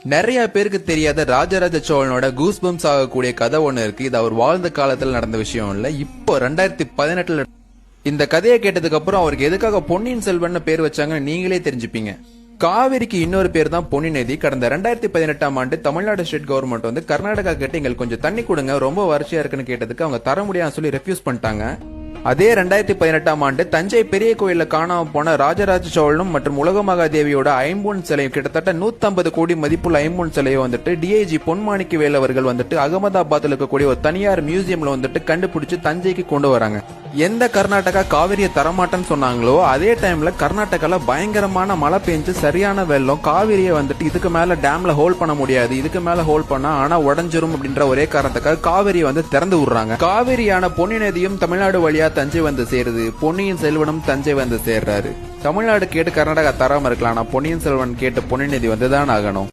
நிறைய பேருக்கு தெரியாத ராஜராஜ சோழனோட கூஸ்பம்ஸ் ஆகக்கூடிய கதை ஒண்ணு இருக்கு. இது அவர் வாழ்ந்த காலத்துல நடந்த விஷயம் இல்ல. இப்போ 2018 இந்த கதையை கேட்டதுக்கு அப்புறம் அவருக்கு எதுக்காக பொன்னியின் செல்வன் பேர் வச்சாங்கன்னு நீங்களே தெரிஞ்சுப்பீங்க. காவிரிக்கு இன்னொரு பேர் தான் பொன்னி நதி. கடந்த 2018 ஆண்டு தமிழ்நாடு ஸ்டேட் கவர்மெண்ட் வந்து கர்நாடகா கிட்ட எங்களுக்கு கொஞ்சம் தண்ணி கொடுங்க, ரொம்ப வறட்சியா இருக்குன்னு கேட்டதுக்கு அவங்க தர முடியாதுன்னு சொல்லி ரெஃப்யூஸ் பண்ணிட்டாங்க. அதே 2018 ஆண்டு தஞ்சை பெரிய கோயில்ல காணாம போன ராஜராஜ சோழனும் மற்றும் உலகமகாதேவியோட ஐம்பொன் சிலை கிட்டத்தட்ட 150 கோடி மதிப்புள்ள ஐம்பொன் சிலையை வந்துட்டு டிஐஜி பொன்மாணிக்க வேல் அவர்கள் வந்துட்டு அகமதாபாத்ல இருக்கக்கூடிய ஒரு தனியார் மியூசியம்ல வந்துட்டு கண்டுபிடிச்சு தஞ்சைக்கு கொண்டு வராங்க. எந்த கர்நாடகா காவிரியை தரமாட்டேன்னு சொன்னாங்களோ அதே டைம்ல கர்நாடகால பயங்கரமான மழை பெஞ்சு சரியான வெள்ளம். காவிரியை வந்துட்டு இதுக்கு மேல டேம்ல ஹோல்ட் பண்ண முடியாது, இதுக்கு மேல ஹோல்ட் பண்ணா ஆனா உடஞ்சிரும் அப்படின்ற ஒரே காரணத்துக்காக காவிரியை வந்து திறந்து விடுறாங்க. காவிரியான பொன்னி நதியும் தமிழ்நாடு வழியா தஞ்சை வந்து சேருது. பொன்னியின் செல்வனும் தஞ்சை வந்து சேர்றாரு. தமிழ்நாடு கேட்டு கர்நாடகா தராம இருக்கலாம், ஆனா பொன்னியின் செல்வன் கேட்டு பொன்னி நதி வந்துதான் ஆகணும்.